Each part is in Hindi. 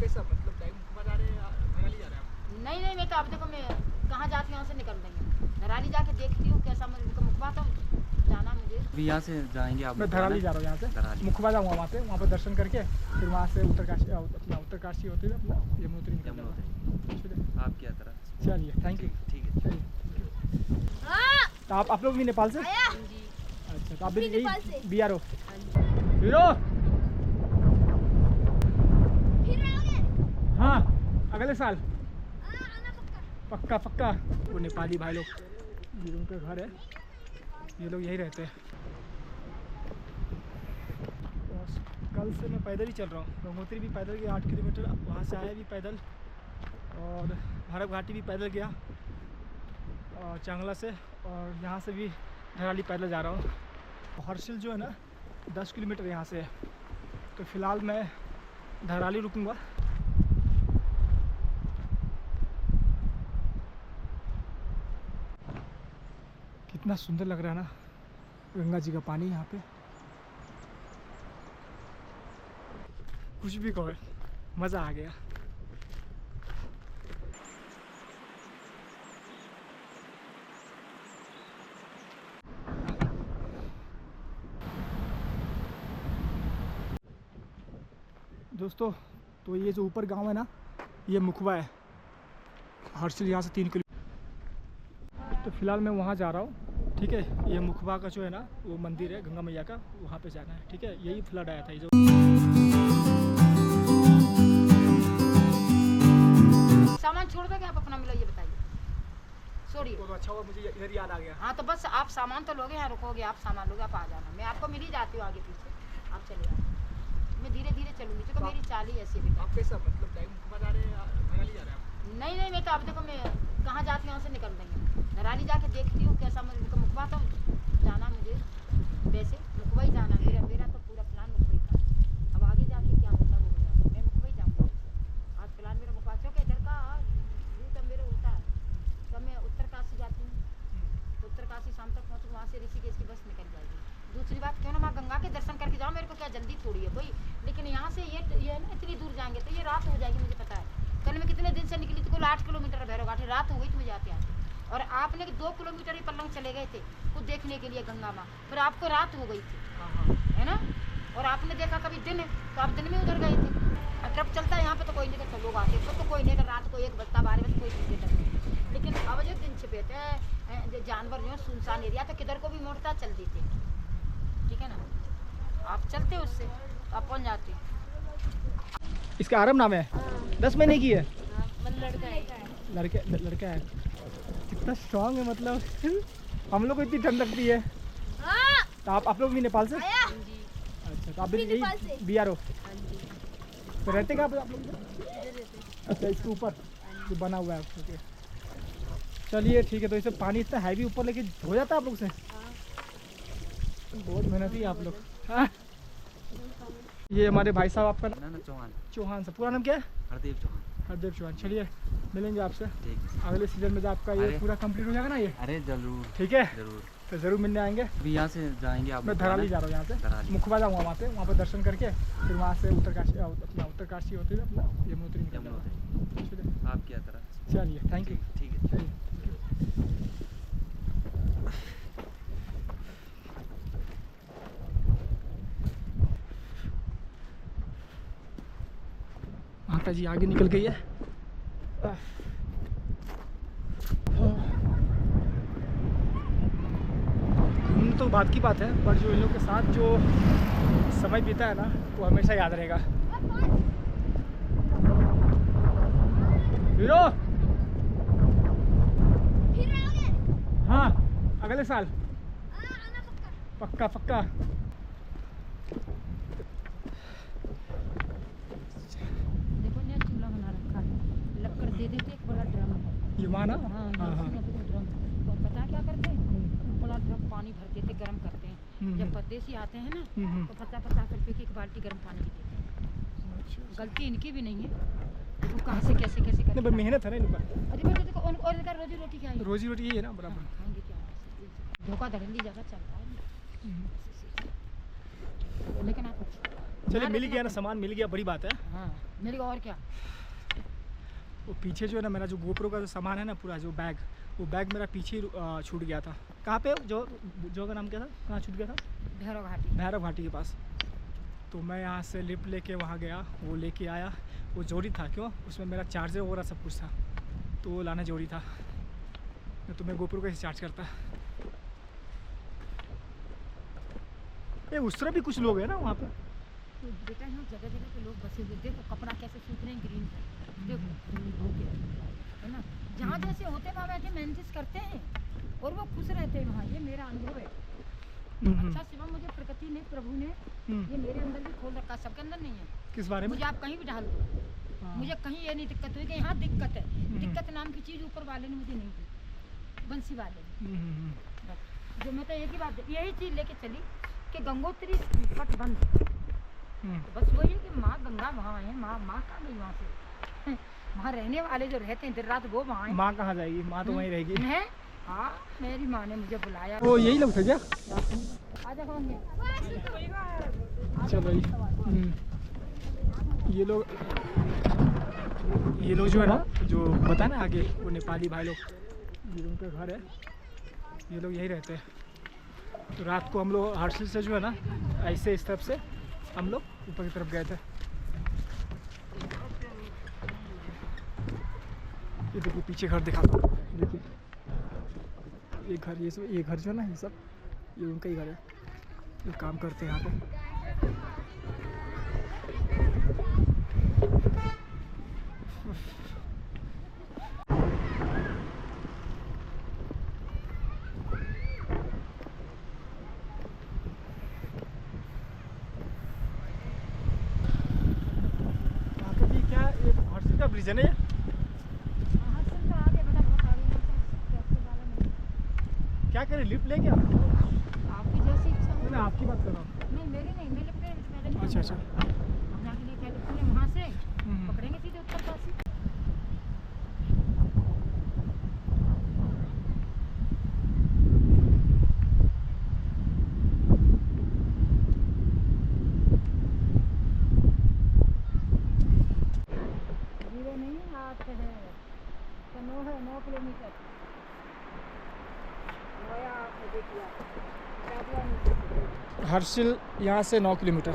कैसा मतलब मुखबा जा रहे हैं या धराली जा रहे हैं आप? नहीं मैं तो अब देखो मैं कहाँ जाती हूँ, यहाँ से निकल रही हूँ, धराली जाके देखती हूँ कैसा मुखबा, तो जाना मुझे अभी यहाँ से जाएंगे आप? मैं धराली जा रहा हूँ, यहाँ से मुखबा जाऊँगा, वहाँ पे दर्शन करके फिर वहाँ से उत्तरकाशी होते हुए अपना यमुनोत्री निकल जाऊँगा। आप क्या तरह? चलिए, थैंक यू। ठीक है। तो आप लोग भी नेपाल से? अच्छा, तो आप भी यही BRO? हीरो हाँ, अगले साल पक्का। वो नेपाली भाई लोग, ये उनके घर है, ये लोग यही रहते हैं। कल से मैं पैदल ही चल रहा हूँ, गंगोत्री भी पैदल गया 8 किलोमीटर, वहाँ से आया भी पैदल, और भैरव घाटी भी पैदल गया और चांगला से, और यहाँ से भी धराली पैदल जा रहा हूँ। हर्षिल जो है ना 10 किलोमीटर यहाँ से है, तो फिलहाल मैं धराली रुकूँगा। कितना सुंदर लग रहा है ना गंगा जी का पानी यहाँ पे, कुछ भी कहो, मज़ा आ गया। दोस्तों, तो ये जो ऊपर गांव है ना, ये मुखबा है, हर्षिल यहाँ से 3 किलोमीटर। तो फिलहाल मैं वहाँ जा रहा हूँ, ठीक है। ये मुखबा का जो है ना वो मंदिर है गंगा मैया का, वहाँ पे जाना है, ठीक है। यही फ्लड आया था ये जो। सामान छोड़ दोगे आप अपना, मिलो ये बताइए, छोड़िए। तो अच्छा हुआ मुझे इधर याद आ गया। हाँ तो बस आप सामान तो लोगे, यहाँ रुकोगे, आप सामान लोगे, आप आ जाना, मैं आपको मिल ही जाती हूँ आगे पीछे, आप चले आए, मैं धीरे धीरे चलूँगी, क्योंकि मेरी चाल ही ऐसी है। आप कैसा मतलब मुखबा जा रहे हैं या धराली जा रहे हैं आप? नहीं मैं तो अब देखो मैं कहाँ जाती हूँ, यहाँ से निकल रही हूँ, धराली जाके देखती हूँ कैसा मुखबा, तो जाना मुझे, वैसे मुखबा ही जाना, मेरा तो पूरा प्लान मुखबा ही था। अब आगे जाके क्या होता है वो होगा, मैं मुखबा ही जाऊँगा। आज प्लान मेरा मुखबा, क्योंकि इधर का रूट मेरा होता है, तो मैं उत्तरकाशी जाती हूँ, तो उत्तरकाशी शाम तक पहुँचूँ, वहाँ से ऋषिकेश की बस निकल जाएगी। दूसरी बात क्यों ना माँ गंगा के दर्शन करके जाओ, मेरे को क्या जल्दी थोड़ी है कोई, लेकिन यहाँ से ये है ना, इतनी दूर जाएंगे तो ये रात हो जाएगी, मुझे पता है। कल मैं कितने दिन से निकली थी, कुल 8 किलोमीटर भैरव घाटी, रात हो गई तो मुझे आते आते, और आपने 2 किलोमीटर ही पल्लंग चले गए थे कुछ देखने के लिए गंगा माँ, फिर आपको रात हो गई थी, है ना, और आपने देखा कभी दिन, तो आप दिन में उधर गए थे। अब ट्रक चलता है यहाँ पे तो कोई नहीं, तो लोग आते तो कोई नहीं, अगर रात को 1 बजता 12 बजे कोई चीज़ें नहीं, लेकिन अब जो दिन छिपेते हैं जानवर जो सुनसान एरिया, तो किधर को भी मोड़ता चल देते, ठीक है ना, आप चलते उससे तो आप पहुँच जाते। इसका आराम नाम है, 10 महीने की है, लड़का है, कितना स्ट्रांग है, मतलब हम लोग को इतनी ठंड लगती है। तो आप लोग भी नेपाल से? अच्छा, तो आप भी यही BRO? तो रहते कहाँ पे आप लोग? अच्छा, इसके ऊपर जो बना हुआ है, ओके। चलिए ठीक है। तो इसे पानी इतना हैवी ऊपर लेके हो जाता है आप लोग से? बहुत मेहनती है आप लोग। हाँ, ये हमारे भाई साहब, आपका नाम? चौहान से। पूरा नाम क्या है? हरदेव चौहान। चलिए मिलेंगे आपसे अगले सीजन में, जब आपका ये पूरा कंप्लीट हो जाएगा ना ये। अरे जरूर, ठीक है, जरूर, तो जरूर मिलने आएंगे। अभी यहाँ से जाएंगे आप? मैं धराली जा रहा हूँ, यहाँ से मुखबा जाऊँगा, वहाँ पे दर्शन करके फिर वहाँ से उत्तरकाशी होते हुए अपना यमुनोत्री निकल जाऊँगा। आप क्या तरह? चलिए, थैंक यू। ठीक है। माता जी आगे निकल गई है। तो बात की बात है, पर जो इन लोग के साथ जो समय बीता है ना, वो हमेशा याद रहेगा। हीरो हाँ, अगले साल पक्का। देखो ने चूल्हा बना रखा है, लकड़ दे देते एक बड़ा ड्रम, ये माना। हाँ ड्रम, तो पता क्या करते हैं, बड़ा ड्रम पानी भर देते, गर्म करते हैं। जब परदेसी आते हैं ना, तो 50-50 रुपए की एक बाल्टी गर्म पानी की देते हैं। गलती इनकी भी नहीं है, वो कहाँ से कैसे करते हैं, मेहनत है ना इनका। अरे बेटे देखो, और इनका रोजी रोटी क्या है, रोजी रोटी यही है ना, बराबर। खाएंगे क्या, धोखाधड़ी जगह चलता है। लेकिन आप चलिए मिल गया ना, सामान मिल गया, बड़ी बात है। हाँ मिल गया, और क्या। वो पीछे जो है ना मेरा जो गोप्रो का जो सामान है ना पूरा, जो बैग, वो बैग मेरा पीछे ही छूट गया था। कहाँ पे जो का नाम क्या था, कहाँ छूट गया था? भैरव घाटी के पास। तो मैं यहाँ से लिफ्ट लेके वहाँ गया, वो लेके आया। वो जरूरी था, क्यों? उसमें मेरा चार्जर वगैरह सब कुछ था, तो वो लाना जरूरी था। तो मैं गोप्रो कैसे चार्ज करता। ये उस तरह भी कुछ लोग हैं ना वहाँ पे। तो बेटा यहाँ जगह जगह पे लोग बसे हुए, देखो कपड़ा कैसे सूख रहे हैं ग्रीन का, देखो धो के, है ना। जहाँ जैसे होते वहाँ बैठे मैनेज करते हैं और वो खुश रहते हैं वहाँ, ये मेरा अनुभव है। अच्छा सिवा मुझे प्रकृति ने, प्रभु ने ये मेरे अंदर भी खोल रखा, सबके अंदर नहीं है। किस बारे में? मुझे आप कहीं भी डाल दो, मुझे कहीं ये नहीं दिक्कत हुई कि यहाँ दिक्कत है। दिक्कत नाम की चीज़ ऊपर वाले ने मुझे नहीं दी, बंसी वाले ने। जो मैं तो एक ही बात, यही चीज़ लेके चली कि गंगोत्री पट बंद, तो बस वही है कि माँ गंगा वहाँ है। माँ कहाँ गई वहाँ से? वहाँ रहने वाले जो रहते हैं दिन रात वो वहाँ है। माँ कहाँ जाएगी? माँ तो वहीं रहेगी। है हाँ, मेरी माँ ने मुझे बुलाया। वो यही लोग थे क्या? आजा चलो ये लोग जो है ना, जो बता ना आगे, वो नेपाली भाई लोग, ये उनका घर है, ये लोग यही रहते हैं। तो रात को हम लोग हर्षिल से जो है ना ऐसे इस तरफ से हम लोग ऊपर की तरफ गए थे। ये देखिए पीछे घर दिखा, देखिए ये घर, ये घर जो है ना, ये सब ये उनका ही घर है, ये काम करते हैं यहाँ पे। ब्रिज है ना ये? क्या करें, लिफ्ट ले क्या? आपकी जैसी इच्छा। मैं आपकी बात कर रहा हूँ। नहीं मेरी नहीं, मेरे पहले अच्छा यहाँ के लिए क्या लिफ्ट वहाँ से पकड़ेंगे सीधे उत्तरकाशी। तो 9 किलोमीटर हर्षिल यहाँ से 9 किलोमीटर।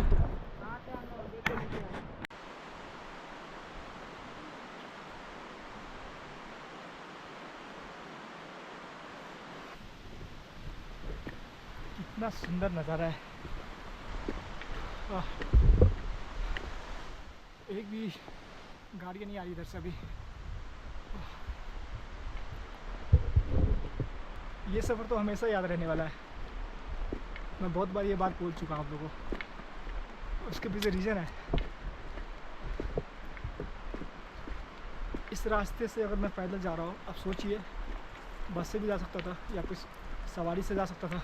कितना सुंदर नज़ारा है। एक भी गाड़ी नहीं आ रही इधर से अभी। ये सफ़र तो हमेशा याद रहने वाला है। मैं बहुत बार ये बात बोल चुका हूँ आप लोगों को। उसके पीछे रीज़न है, इस रास्ते से अगर मैं पैदल जा रहा हूँ, अब सोचिए बस से भी जा सकता था या कुछ सवारी से जा सकता था।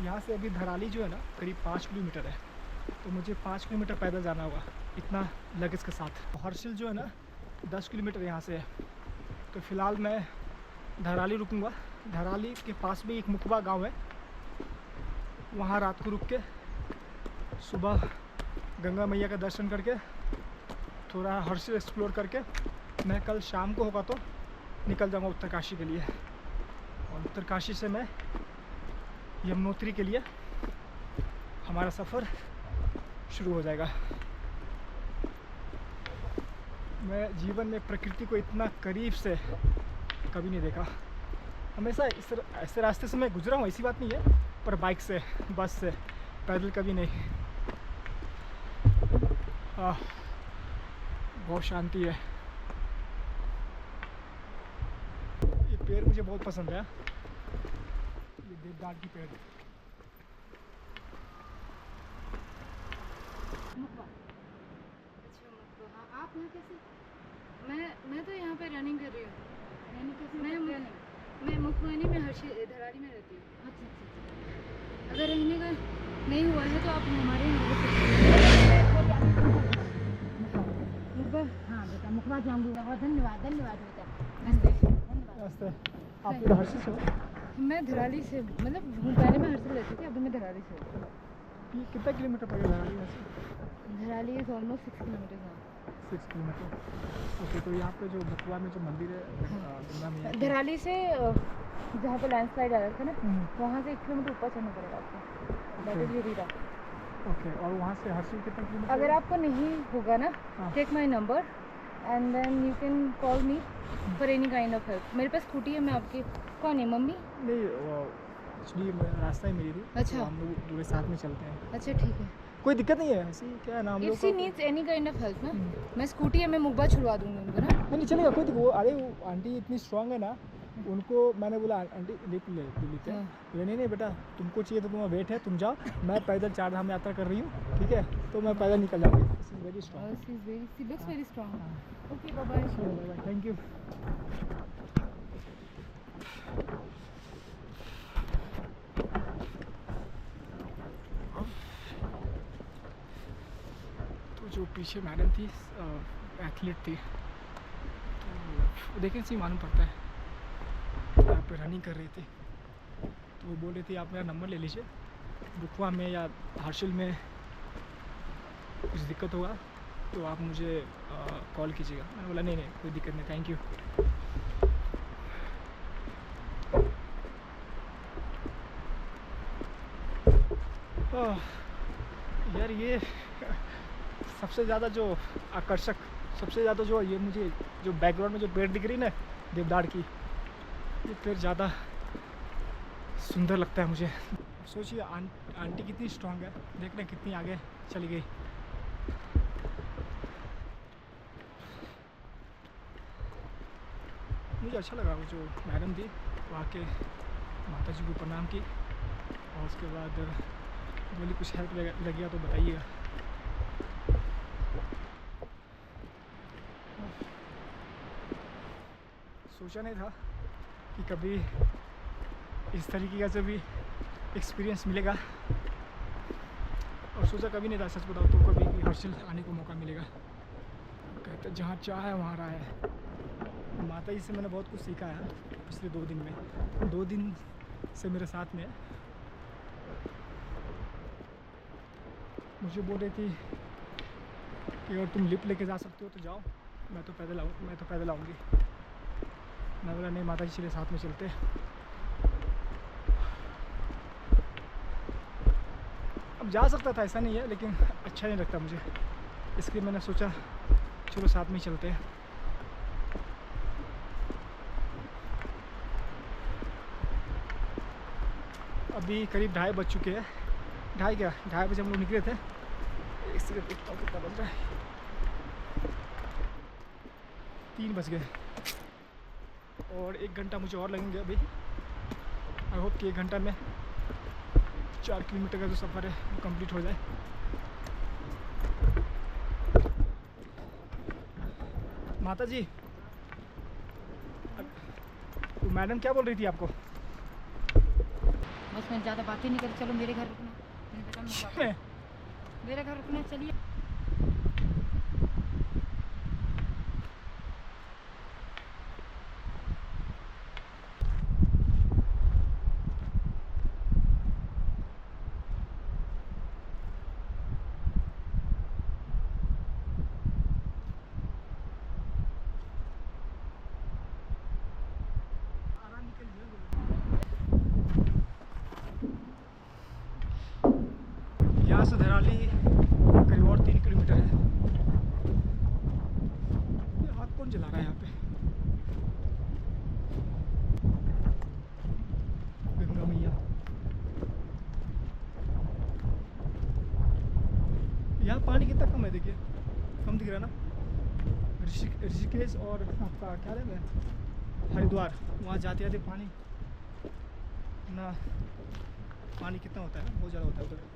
यहाँ से अभी धराली जो है ना करीब 5 किलोमीटर है, तो मुझे 5 किलोमीटर पैदल जाना होगा इतना लगेज के साथ। हर्षिल जो है ना 10 किलोमीटर यहाँ से है। तो फ़िलहाल मैं धराली रुकूंगा। धराली के पास में एक मुकबा गांव है, वहाँ रात को रुक के सुबह गंगा मैया का दर्शन करके थोड़ा हर्षिल एक्सप्लोर करके मैं कल शाम को होगा तो निकल जाऊँगा उत्तरकाशी के लिए। और उत्तरकाशी से मैं यमुनोत्री के लिए हमारा सफ़र शुरू हो जाएगा। मैं जीवन में प्रकृति को इतना करीब से कभी नहीं देखा। हमेशा ऐसे रास्ते से मैं गुजरा हूँ, ऐसी बात नहीं है, पर बाइक से, बस से, पैदल कभी नहीं। बहुत शांति है। ये पेड़ मुझे बहुत पसंद है, ये देवदार की पेड़। आप यहाँ कैसे? मैं तो यहाँ पे रनिंग कर रही हूँ। मैं मुखवानी में धराली में रहती हूँ। अच्छा। अगर रहने का नहीं हुआ है तो आप हमारे हाँ बेटा मुखबा जाऊँगी। धन्यवाद बेटा। नमस्ते। आप फिर हर्षिल से हो? मैं धराली से, मतलब हूँ, पहले मैं हर्षिल रहती थी, अभी मैं धराली से हूँ। ये कितना किलोमीटर पड़ेगा धराली में से? धराली इज़ ऑलमोस्ट 6 किलोमीटर है। 6 किलोमीटर। ओके, तो यहाँ पे जो बकुआ में जो मंदिर है गंगा मैया की- धराली से जहाँ पे लैंडस्लाइड आ रहा था ना, वहाँ से 1 किलोमीटर ऊपर चढ़ना पड़ेगा आपको, दैट इज़ रीरा। ओके, और वहाँ से हर्षिल कितना किलोमीटर? अगर आपको नहीं होगा ना, हाँ। Take my number and then you can call me for any kind of help. मेरे पास स्कूटी है, मैं आपकी, कौन है, मम्मी? नहीं, एक्चुअली रास्ता ही मेरी थी। अच्छा। तो हम लोग पूरे साथ में चलते हैं। अच्छा ठीक है। कोई दिक्कत नहीं है, ऐसी क्या है ना हम लोग if she needs any kind of help ना, हम्म। मैं स्कूटी है, मैं मुब्बा छुड़वा दूँगी उनको ना। नहीं चलेगा, कोई वो अरे वो आंटी इतनी स्ट्रांग है ना, उनको मैंने बोला आंटी लिप लेते हैं। बोले नहीं नहीं बेटा, तुमको चाहिए तो तुम्हारा वेट है, तुम जाओ, मैं पैदल 4 धाम यात्रा कर रही हूँ, ठीक है, तो मैं पैदल निकल जाऊँगी। This is very strong. She looks very strong. Okay, bye bye. Thank you. तो जो पीछे मैडम थी, एथलीट थी, तो देखने से ही मालूम पड़ता है, यहाँ पे रनिंग कर रही थी। तो वो बोल रही थी आप मेरा नंबर ले लीजिए, बुकवा में या हर्षिल में कुछ दिक्कत होगा तो आप मुझे कॉल कीजिएगा। मैंने बोला नहीं नहीं कोई दिक्कत नहीं, थैंक यू। यार ये सबसे ज़्यादा जो आकर्षक, सबसे ज़्यादा जो ये मुझे जो बैकग्राउंड में जो पेड़ दिख रही ना देवदार की, ये पेड़ ज़्यादा सुंदर लगता है मुझे। सोचिए आंटी कितनी स्ट्रांग है, देख रहे कितनी आगे चली गई। मुझे अच्छा लगा वो जो मैडम थी, वहाँ के माता जी को प्रणाम की, और उसके बाद बोली कुछ हेल्प लग गया तो बताइएगा। सोचा नहीं था कि कभी इस तरीके का जो भी एक्सपीरियंस मिलेगा, और सोचा कभी नहीं था, सच बताओ तो कभी भी हर्षिल आने को मौका मिलेगा। कहते जहाँ चाह है वहाँ रहा है। माता जी से मैंने बहुत कुछ सीखा है पिछले 2 दिन में, 2 दिन से मेरे साथ में। मुझे बोल रही थी कि अगर तुम लिफ्ट लेके जा सकते हो तो जाओ, मैं तो पैदल आऊँगी। मैं बोला नहीं माता जी चलिए साथ में चलते। अब जा सकता था, ऐसा नहीं है, लेकिन अच्छा नहीं लगता मुझे, इसलिए मैंने सोचा चलो साथ में ही चलते हैं। अभी करीब 2:30 बज चुके हैं। 2:30 बजे हम लोग निकले थे। एक सेकंड देखता हूँ कितना बज रहा है। 3 बज गए और 1 घंटा मुझे और लगेंगे अभी। आई होप कि 1 घंटा में 4 किलोमीटर का जो सफ़र है वो कंप्लीट हो जाए। माता जी, तो मैडम क्या बोल रही थी आपको? बस मैं ज़्यादा बातें नहीं करी, चलो मेरे घर रुकना। मैंने कहा, मेरे घर रुकना, चलिए। यहाँ से धराली करीब और 3 किलोमीटर है। ये हाथ कौन जला रहा है यहाँ पे? गंगा मैया। यहाँ पानी कितना कम है, देखिए कम दिख रहा है ना। ऋषिकेश और आपका क्या नाम है, हरिद्वार, वहाँ जाते जाते पानी ना, पानी कितना होता है, बहुत ज़्यादा होता है उधर।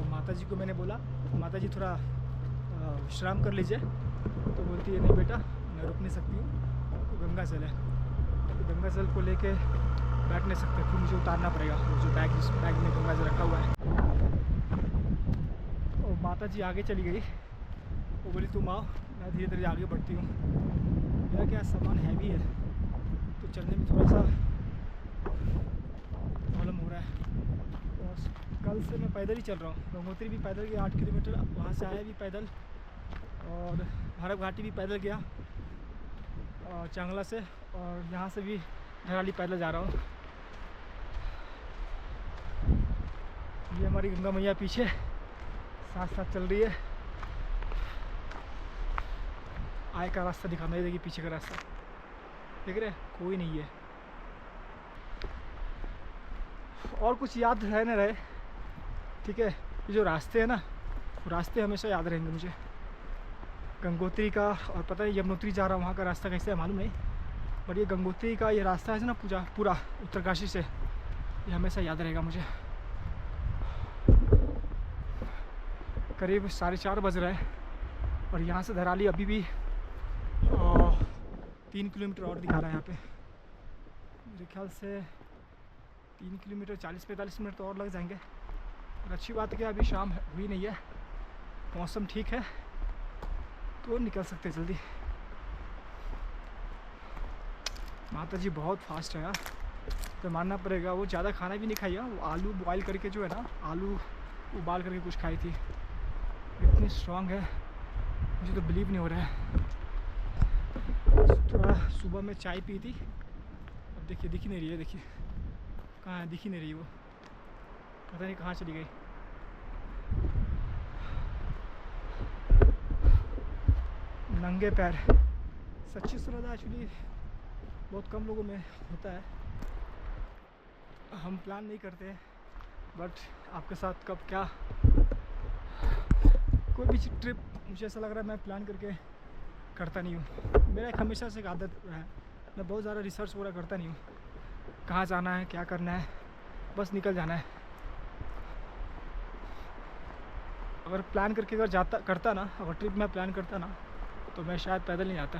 माता जी को मैंने बोला माता जी थोड़ा विश्राम कर लीजिए, तो बोलती है नहीं बेटा मैं रुक नहीं सकती हूँ, तो गंगा जल है, तो गंगा जल को लेके बैठ नहीं सकते, फिर मुझे उतारना पड़ेगा वो जो बैग में गंगा जी रखा हुआ है। और माता जी आगे चली गई, वो बोली तुम आओ, मैं धीरे धीरे आगे बढ़ती हूँ। मेरा क्या सामान हैवी है तो चलने में थोड़ा सा प्रॉब्लम हो रहा है। और कल से मैं पैदल ही चल रहा हूँ। गंगोत्री भी पैदल गया 8 किलोमीटर, वहाँ से आया भी पैदल, और भैरव घाटी भी पैदल गया और चांगला से, और यहाँ से भी धराली पैदल जा रहा हूँ। ये हमारी गंगा मैया पीछे साथ साथ चल रही है। आए का रास्ता दिखाना है, देखिए पीछे का रास्ता देख रहे हैं, कोई नहीं है। और कुछ याद रहे न रहे, ठीक है, ये जो रास्ते हैं ना, वो रास्ते हमेशा याद रहेंगे मुझे। गंगोत्री का, और पता है यमुनोत्री जा रहा हूँ, वहाँ का रास्ता कैसे है मालूम नहीं, बट ये गंगोत्री का ये रास्ता है ना पूरा उत्तरकाशी से, ये हमेशा याद रहेगा मुझे। करीब 4:30 बज रहे हैं और यहाँ से धराली अभी भी 3 किलोमीटर और दिखा रहा है यहाँ पे। मेरे ख्याल से 3 किलोमीटर 40-45 मिनट तो और लग जाएंगे। और अच्छी बात है कि अभी शाम हुई नहीं है, मौसम ठीक है तो निकल सकते जल्दी। माता जी बहुत फास्ट है यार, तो मानना पड़ेगा। वो ज़्यादा खाना भी नहीं खाई है, वो आलू बॉयल करके जो है ना, आलू उबाल करके कुछ खाई थी। इतनी स्ट्रांग है, मुझे तो बिलीव नहीं हो रहा है। थोड़ा सुबह में चाय पी थी, अब देखिए दिख ही नहीं रही है, देखिए कहाँ है, दिख ही नहीं रही वो, पता नहीं कहाँ चली गई। नंगे पैर, सच्ची श्रद्धा एक्चुअली बहुत कम लोगों में होता है, हम प्लान नहीं करते हैं, बट आपके साथ कब क्या, कोई भी ट्रिप मुझे ऐसा लग रहा है मैं प्लान करके करता नहीं हूँ। मेरा एक हमेशा से एक आदत है, मैं बहुत ज़्यादा रिसर्च वगैरह करता नहीं हूँ, कहाँ जाना है क्या करना है, बस निकल जाना है। अगर प्लान करके करता ना, अगर ट्रिप में प्लान करता ना, तो मैं शायद पैदल नहीं आता।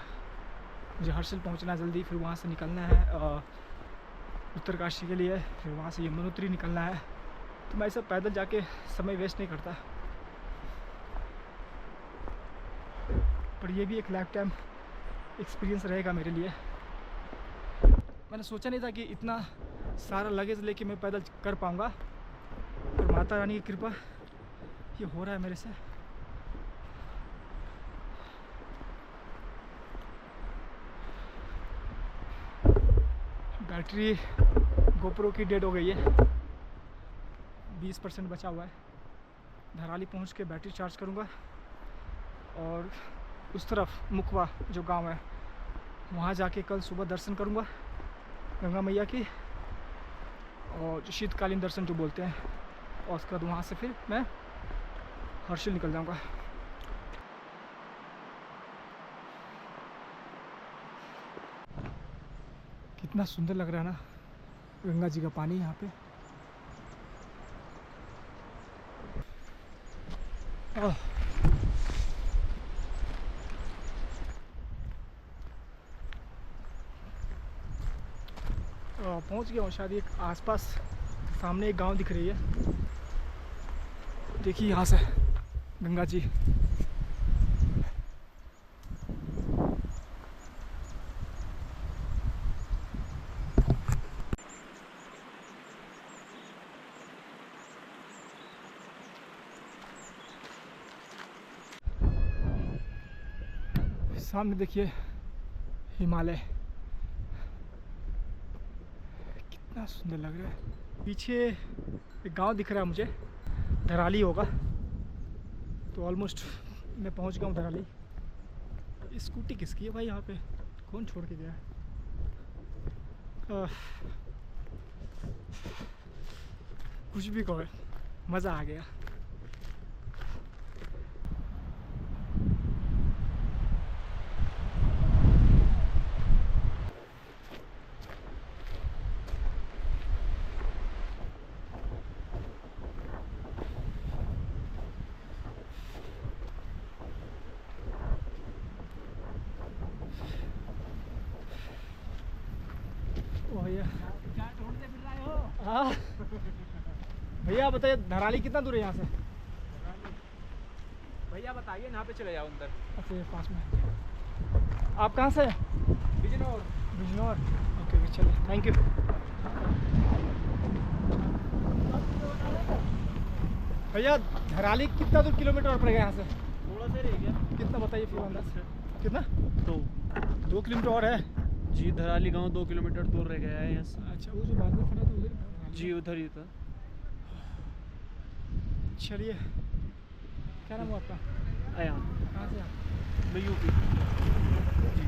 मुझे हर्षिल पहुंचना जल्दी, फिर वहाँ से निकलना है उत्तरकाशी के लिए, फिर वहाँ से यमुनोत्री निकलना है, तो मैं सब पैदल जाके समय वेस्ट नहीं करता। पर ये भी एक लाइफ टाइम एक्सपीरियंस रहेगा मेरे लिए। मैंने सोचा नहीं था कि इतना सारा लगेज लेके मैं पैदल कर पाऊँगा, पर माता रानी की कृपा ये हो रहा है मेरे से। बैटरी गोप्रो की डेड हो गई है, 20% बचा हुआ है। धराली पहुंच के बैटरी चार्ज करूंगा और उस तरफ मुखवा जो गांव है वहां जाके कल सुबह दर्शन करूंगा गंगा मैया की, और जो शीतकालीन दर्शन जो बोलते हैं, और उसके बाद वहाँ से फिर मैं हर्षिल निकल जाऊंगा। कितना सुंदर लग रहा है ना गंगा जी का पानी यहाँ पे। पहुँच गया हूँ शायद, एक आसपास सामने एक गांव दिख रही है, देखिए यहाँ से गंगा जी। सामने देखिए हिमालय, कितना सुंदर लग रहा है। पीछे एक गांव दिख रहा है मुझे, धराली होगा, तो ऑलमोस्ट मैं पहुंच गया हूँ धराली। स्कूटी किसकी है भाई, यहाँ पे कौन छोड़ के गया है? कुछ भी कहो, मज़ा आ गया। हाँ भैया बताइए धराली कितना दूर है यहाँ से? भैया बताइए यहाँ पे चले जाओ अंदर। अच्छा ये पास में। आप कहाँ से? बिजनौर। बिजनौर। ओके ओके चलिए थैंक यू। भैया धराली कितना दूर किलोमीटर और पड़ेगा यहाँ से? थोड़ा सा रह गया। कितना बताइए फिर अंदाज से? कितना? 2 किलोमीटर और है? जी धराली गांव 2 किलोमीटर दूर रह गया है यहाँ से। अच्छा वो जो बाद में खड़ा था उधर? जी उधर ही था। चलिए क्या नाम है आपका? आया कहाँ से आप? मैं यूपी। जी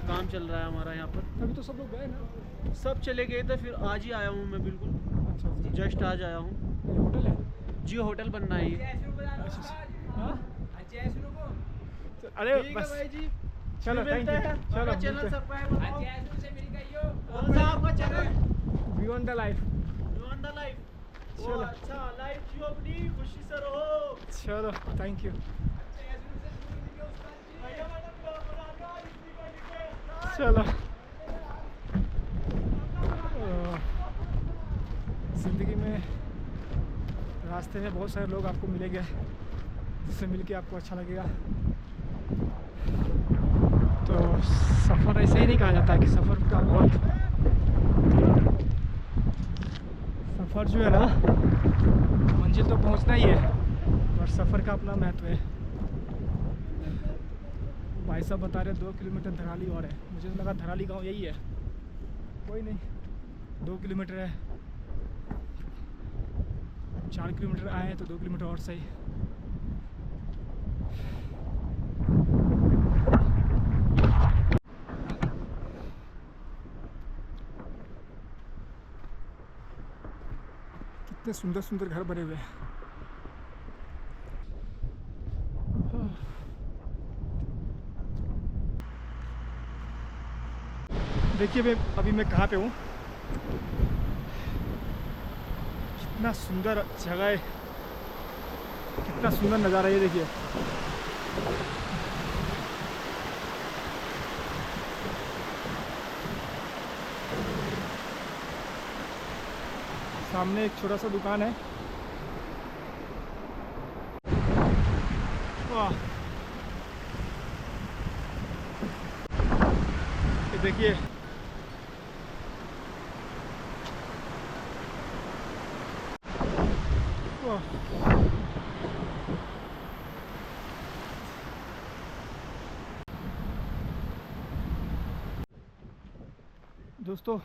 काम चल रहा है हमारा यहाँ पर। अभी तो सब लोग गए ना? सब चले गए थे फिर आज ही आया हूँ मैं बिल्कुल। अच्छा अच्छा। जस्ट आज आया हूँ। ये होटल है? जी होटल बनना है ये। अच्छा अच्छा। हाँ? अरे बस भाई जी चलो थैंक यू। चलो चैनल मिलते हैं। सब्सक्राइब बताओ। कौन सा आपका channel? Beyond the life. Beyond the life. चलो। अच्छा लाइफ जियो अपनी खुशी से रहो। चलो थैंक यू। चलो ज़िंदगी में रास्ते में बहुत सारे लोग आपको मिलेंगे जिससे मिलके आपको अच्छा लगेगा। तो सफ़र ऐसे ही नहीं कहा जाता है कि सफ़र का बहुत सफ़र जो है ना मंजिल तो पहुंचना ही है और सफ़र का अपना महत्व है। भाई साहब बता रहे 2 किलोमीटर धराली और है। मुझे तो लगा धराली गांव यही है। कोई नहीं 2 किलोमीटर है। 4 किलोमीटर आए हैं तो 2 किलोमीटर और सही। कितने सुंदर सुंदर घर बने हुए हैं। देखिए अभी मैं कहाँ पे हूँ। कितना सुंदर जगह है, कितना सुंदर नज़ारा है ये देखिए। सामने एक छोटा सा दुकान है। वाह ये देखिए दोस्तों।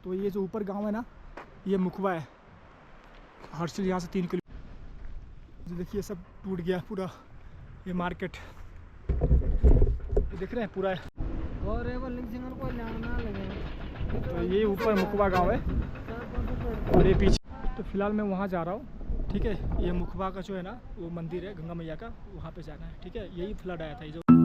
तो ये जो ऊपर गांव है ना ये मुखबा है। हर्षिल यहाँ से 3 किलोमीटर। देखिए सब टूट गया पूरा ये मार्केट। ये देख रहे हैं पूरा है। तो ये ऊपर मुखबा गांव है और ये पीछे। तो फिलहाल मैं वहाँ जा रहा हूँ ठीक है। ये मुखबा का जो है ना वो मंदिर है गंगा मैया का, वहाँ पे जाना है ठीक है। यही फ्लड आया था ये जो